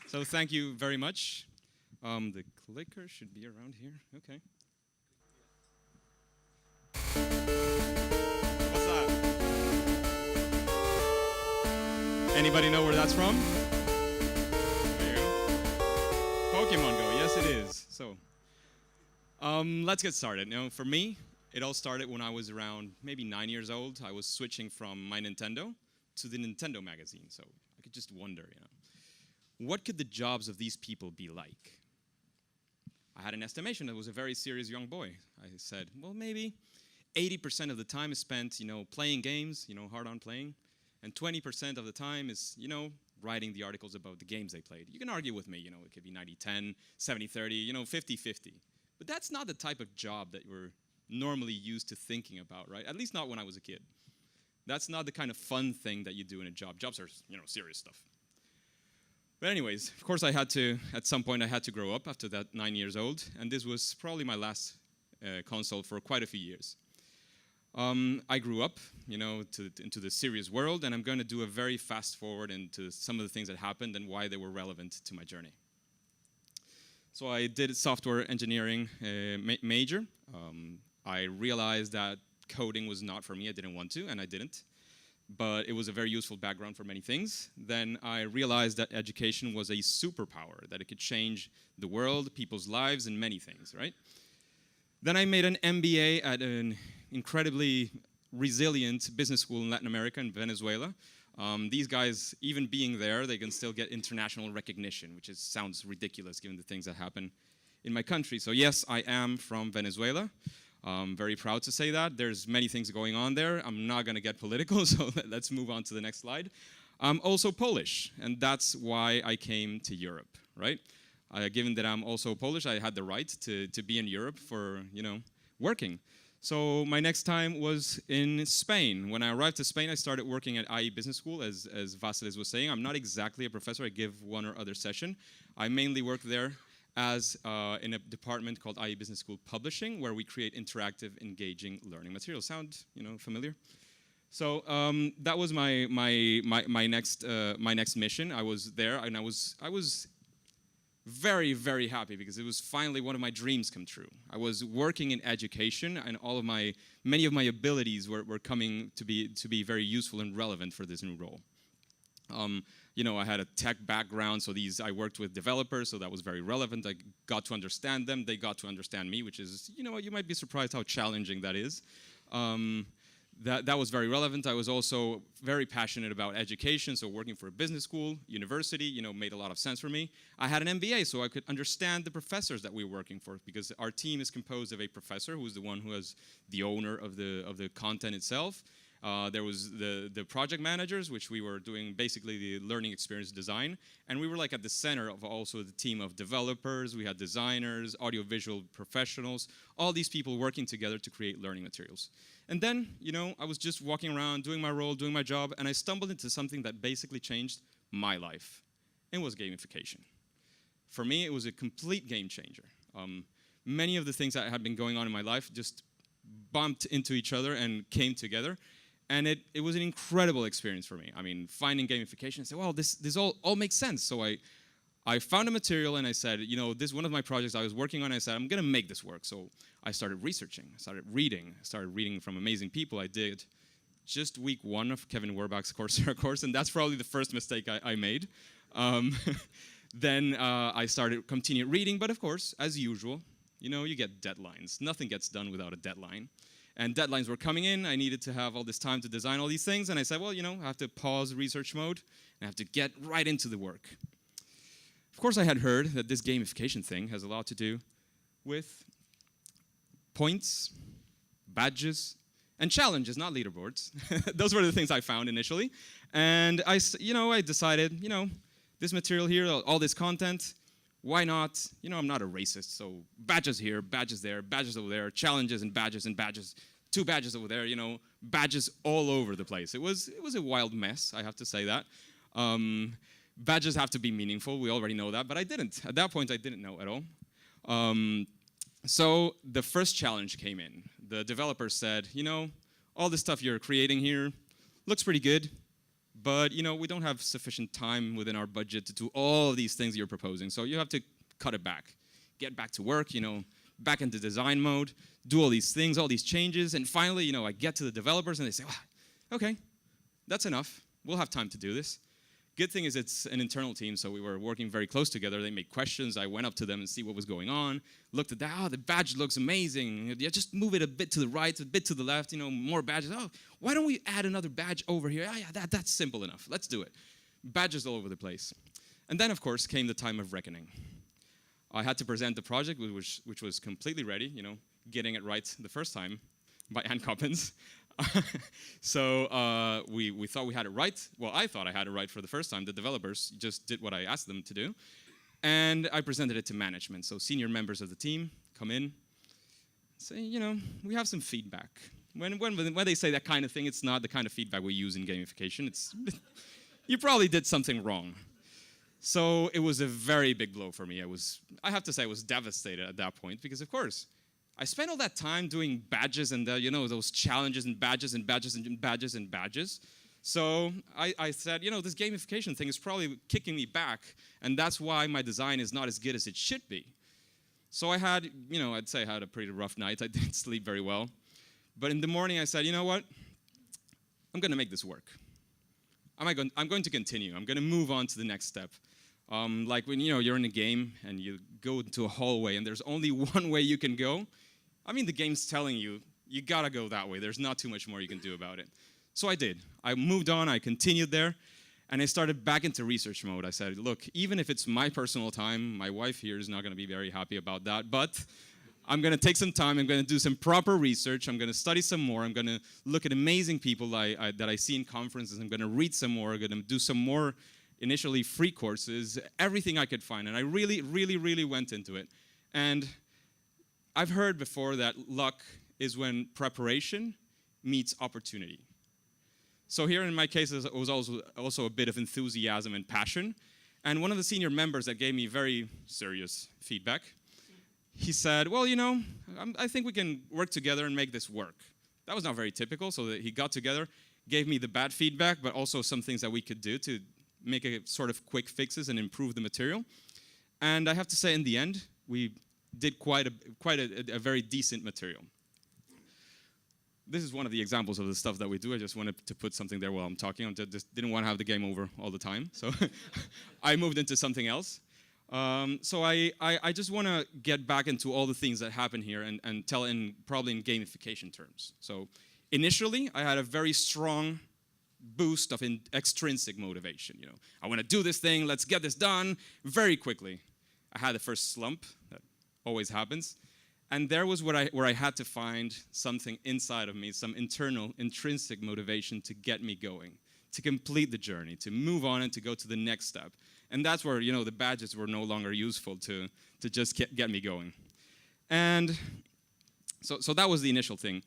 So thank you very much. The clicker should be around here. Okay. What's that? Anybody know where that's from? There you go. Pokemon Go. Yes, it is. So, let's get started. For me, it all started when I was around maybe 9 years old. I was switching from my Nintendo to the Nintendo magazine. So I could just wonder, what could the jobs of these people be like? I had an estimation that was a very serious young boy. I said, well, maybe 80% of the time is spent, playing games, hard on playing, and 20% of the time is, writing the articles about the games they played. You can argue with me, it could be 90-10, 70-30, 50-50. But that's not the type of job that we're normally used to thinking about, right? At least not when I was a kid. That's not the kind of fun thing that you do in a job. Jobs are, serious stuff. But anyways, of course at some point I had to grow up after that 9 years old, and this was probably my last console for quite a few years. I grew up, into the serious world, and I'm going to do a very fast forward into some of the things that happened and why they were relevant to my journey. So I did a software engineering major. I realized that coding was not for me. I didn't want to, and I didn't. But it was a very useful background for many things. Then I realized that education was a superpower, that it could change the world, people's lives, and many things, right? Then I made an MBA at an incredibly resilient business school in Latin America, in Venezuela. These guys, even being there, they can still get international recognition, which sounds ridiculous given the things that happen in my country. So yes, I am from Venezuela. I'm very proud to say that. There's many things going on there. I'm not going to get political, so let's move on to the next slide. I'm also Polish, and that's why I came to Europe, right? Given that I'm also Polish, I had the right to be in Europe for, working. So my next time was in Spain. When I arrived to Spain, I started working at IE Business School, as Vasilis was saying. I'm not exactly a professor. I give one or other session. I mainly work there as in a department called IE Business School Publishing, where we create interactive, engaging learning materials. Sound, familiar? So that was my next mission. I was there, and I was very, very happy because it was finally one of my dreams come true. I was working in education, and many of my abilities were coming to be very useful and relevant for this new role. I had a tech background, so I worked with developers, so that was very relevant. I got to understand them, they got to understand me, which is, you might be surprised how challenging that is. That was very relevant. I was also very passionate about education, so working for a business school, university, made a lot of sense for me. I had an MBA, so I could understand the professors that we were working for, because our team is composed of a professor who is the one who is the owner of the content itself. There was the project managers, which we were doing basically the learning experience design, and we were like at the center of also the team of developers. We had designers, audiovisual professionals, all these people working together to create learning materials. And then, I was just walking around, doing my role, doing my job, and I stumbled into something that basically changed my life. It was gamification. For me, it was a complete game changer. Many of the things that had been going on in my life just bumped into each other and came together. And it was an incredible experience for me. I mean, finding gamification, I said, well, this all makes sense. So I found a material, and I said, this is one of my projects I was working on. I said, I'm going to make this work. So I started researching. I started reading from amazing people. I did just week 1 of Kevin Werbach's Coursera course, and that's probably the first mistake I made. Then I continued reading, but of course, as usual, you get deadlines. Nothing gets done without a deadline. And deadlines were coming in. I needed to have all this time to design all these things. And I said, well, I have to pause research mode, and I have to get right into the work. Of course, I had heard that this gamification thing has a lot to do with points, badges, and challenges, not leaderboards. Those were the things I found initially. And I decided, this material here, all this content, why not? I'm not a racist, so badges here, badges there, badges over there, challenges and badges, 2 badges over there, badges all over the place. It was a wild mess, I have to say that. Badges have to be meaningful, we already know that, but I didn't. At that point, I didn't know at all. So the first challenge came in. The developer said, all this stuff you're creating here looks pretty good, but we don't have sufficient time within our budget to do all of these things you're proposing. So you have to cut it back, get back to work, back into design mode, do all these things, all these changes, and finally, I get to the developers and they say, okay, that's enough. We'll have time to do this. Good thing is it's an internal team, so we were working very close together. They made questions. I went up to them and see what was going on. Looked at that. The badge looks amazing. Yeah, just move it a bit to the right, a bit to the left. More badges. Oh, why don't we add another badge over here? Oh, yeah, that's simple enough. Let's do it. Badges all over the place. And then, of course, came the time of reckoning. I had to present the project, which was completely ready. Getting it right the first time by Ann Coppins. So we thought we had it right. Well, I thought I had it right for the first time. The developers just did what I asked them to do. And I presented it to management. So senior members of the team come in, say, we have some feedback. When they say that kind of thing, it's not the kind of feedback we use in gamification. It's you probably did something wrong. So it was a very big blow for me. I have to say I was devastated at that point because, of course, I spent all that time doing badges and those challenges and badges and badges and badges and badges. So I said, this gamification thing is probably kicking me back, and that's why my design is not as good as it should be. So I had, I'd say I had a pretty rough night. I didn't sleep very well. But in the morning I said, you know what? I'm going to make this work. I'm going to continue. I'm going to move on to the next step. Like when you're in a game and you go into a hallway and there's only one way you can go. The game's telling you, you gotta go that way. There's not too much more you can do about it. So I did. I moved on, I continued there, and I started back into research mode. I said, look, even if it's my personal time, my wife here is not gonna be very happy about that, but I'm gonna take some time, I'm gonna do some proper research, I'm gonna study some more, I'm gonna look at amazing people that I see in conferences, I'm gonna read some more, I'm gonna do some more initially free courses, everything I could find, and I really, really, really went into it. And I've heard before that luck is when preparation meets opportunity. So here in my case, it was also a bit of enthusiasm and passion. And one of the senior members that gave me very serious feedback, he said, well, I think we can work together and make this work. That was not very typical, so that he got together, gave me the bad feedback, but also some things that we could do to make a sort of quick fixes and improve the material. And I have to say, in the end, we did quite a very decent material. This is one of the examples of the stuff that we do. I just wanted to put something there while I'm talking. I just didn't want to have the game over all the time. So I moved into something else. So I just want to get back into all the things that happen here and tell probably in gamification terms. So initially, I had a very strong boost of extrinsic motivation. I want to do this thing. Let's get this done very quickly. I had the first slump. That always happens. And there was where I had to find something inside of me, some internal, intrinsic motivation to get me going, to complete the journey, to move on and to go to the next step. And that's where, the badges were no longer useful to just get me going. And so that was the initial thing.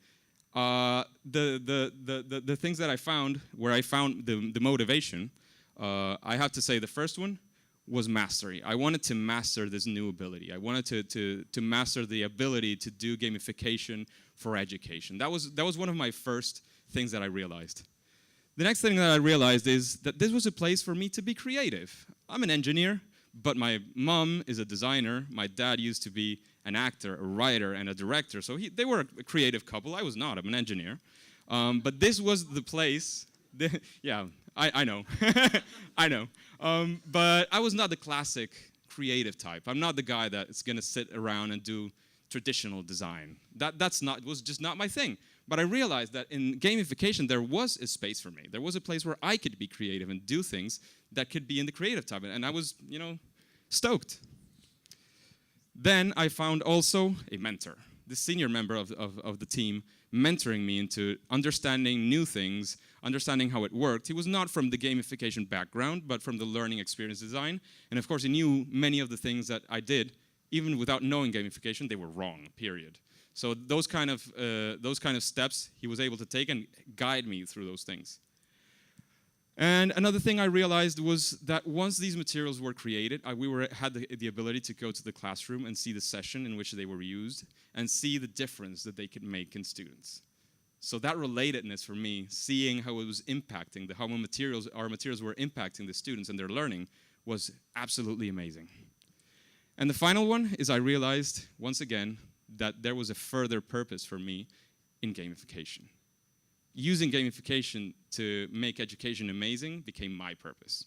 The things that I found, where I found the motivation, I have to say the first one was mastery. I wanted to master this new ability. I wanted to master the ability to do gamification for education. That was one of my first things that I realized. The next thing that I realized is that this was a place for me to be creative. I'm an engineer, but my mom is a designer. My dad used to be an actor, a writer, and a director. So they were a creative couple. I was not. I'm an engineer. But this was the place. Yeah, I know. I know. But I was not the classic creative type. I'm not the guy that's going to sit around and do traditional design. That was just not my thing. But I realized that in gamification, there was a space for me. There was a place where I could be creative and do things that could be in the creative type. And I was, stoked. Then I found also a mentor, the senior member of the team, mentoring me into understanding new things, understanding how it worked. He was not from the gamification background, but from the learning experience design. And of course, he knew many of the things that I did, even without knowing gamification, they were wrong, period. So those kind of steps he was able to take and guide me through those things. And another thing I realized was that once these materials were created, we had the ability to go to the classroom and see the session in which they were used and see the difference that they could make in students. So that relatedness for me, seeing how it was impacting, how our materials were impacting the students and their learning, was absolutely amazing. And the final one is I realized, once again, that there was a further purpose for me in gamification. Using gamification to make education amazing became my purpose.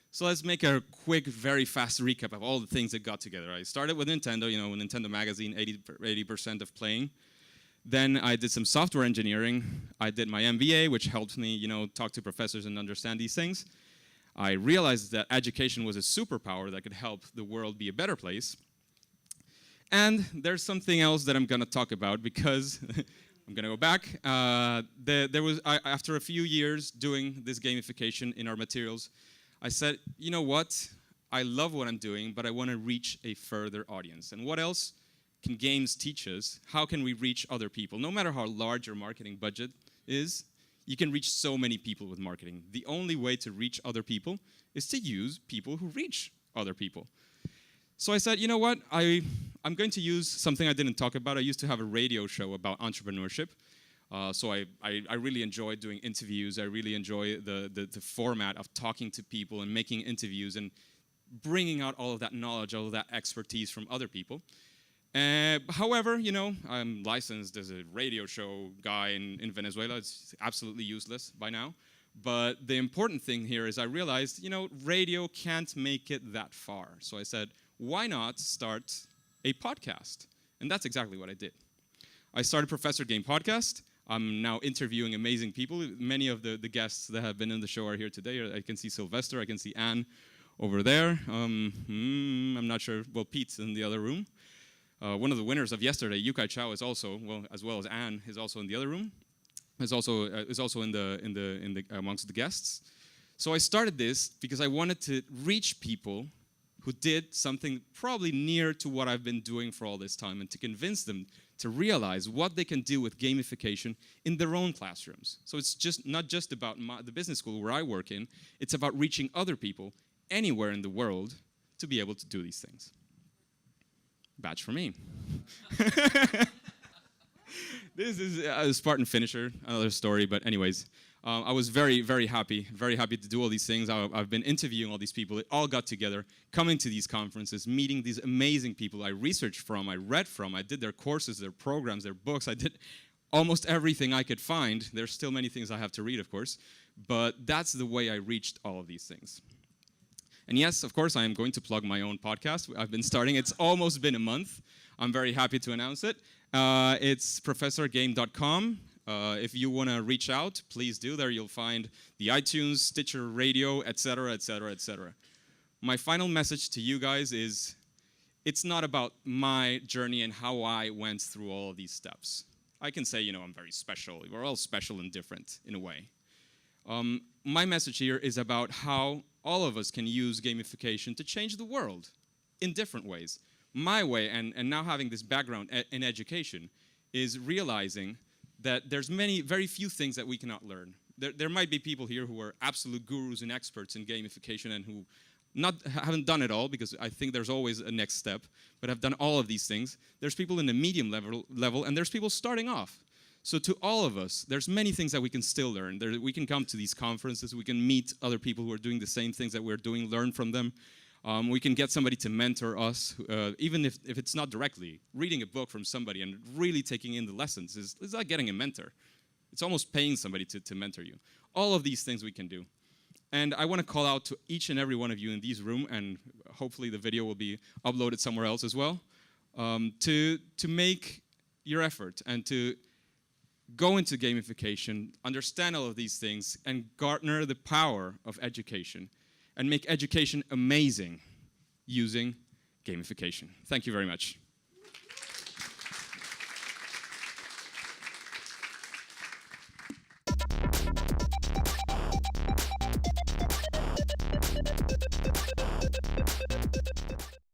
So let's make a quick, very fast recap of all the things that got together. I started with Nintendo, Nintendo Magazine, 80% of playing. Then I did some software engineering. I did my MBA, which helped me, talk to professors and understand these things. I realized that education was a superpower that could help the world be a better place. And there's something else that I'm going to talk about because I'm going to go back. After a few years doing this gamification in our materials, I said, you know what? I love what I'm doing, but I want to reach a further audience. And what else can games teach us? How can we reach other people? No matter how large your marketing budget is, you can reach so many people with marketing. The only way to reach other people is to use people who reach other people. So I said, you know what? I'm going to use something I didn't talk about. I used to have a radio show about entrepreneurship. So I really enjoy doing interviews. I really enjoy the format of talking to people and making interviews and bringing out all of that knowledge, all of that expertise from other people. However, I'm licensed as a radio show guy in Venezuela. It's absolutely useless by now. But the important thing here is I realized, radio can't make it that far. So I said, why not start a podcast? And that's exactly what I did. I started Professor Game Podcast. I'm now interviewing amazing people. Many of the guests that have been in the show are here today. I can see Sylvester, I can see Anne over there. I'm not sure, well, Pete's in the other room. One of the winners of yesterday, Yukai Chao, is also, as well as Anne, is also in the other room. Is also in the amongst the guests. So I started this because I wanted to reach people who did something probably near to what I've been doing for all this time, and to convince them to realize what they can do with gamification in their own classrooms. So it's not just about the business school where I work in, it's about reaching other people anywhere in the world to be able to do these things. Badge for me. This is a Spartan finisher, another story, but anyways. I was very, very happy to do all these things. I've been interviewing all these people. It all got together, coming to these conferences, meeting these amazing people I researched from, I read from, I did their courses, their programs, their books. I did almost everything I could find. There's still many things I have to read, of course, but that's the way I reached all of these things. And yes, of course, I am going to plug my own podcast. I've been starting. It's almost been a month. I'm very happy to announce it. It's professorgame.com. If you want to reach out, please do. There you'll find the iTunes, Stitcher Radio, etc., etc., etc. My final message to you guys is, it's not about my journey and how I went through all of these steps. I can say, I'm very special. We're all special and different in a way. My message here is about how all of us can use gamification to change the world in different ways. My way, and now having this background in education, is realizing that there's very few things that we cannot learn. There might be people here who are absolute gurus and experts in gamification and who haven't done it all, because I think there's always a next step, but have done all of these things. There's people in the medium level, and there's people starting off. So to all of us, there's many things that we can still learn. We can come to these conferences, we can meet other people who are doing the same things that we're doing, learn from them. We can get somebody to mentor us, even if it's not directly. Reading a book from somebody and really taking in the lessons is like getting a mentor. It's almost paying somebody to mentor you. All of these things we can do. And I want to call out to each and every one of you in this room, and hopefully the video will be uploaded somewhere else as well, to make your effort and to go into gamification, understand all of these things, and garner the power of education, and make education amazing using gamification. Thank you very much.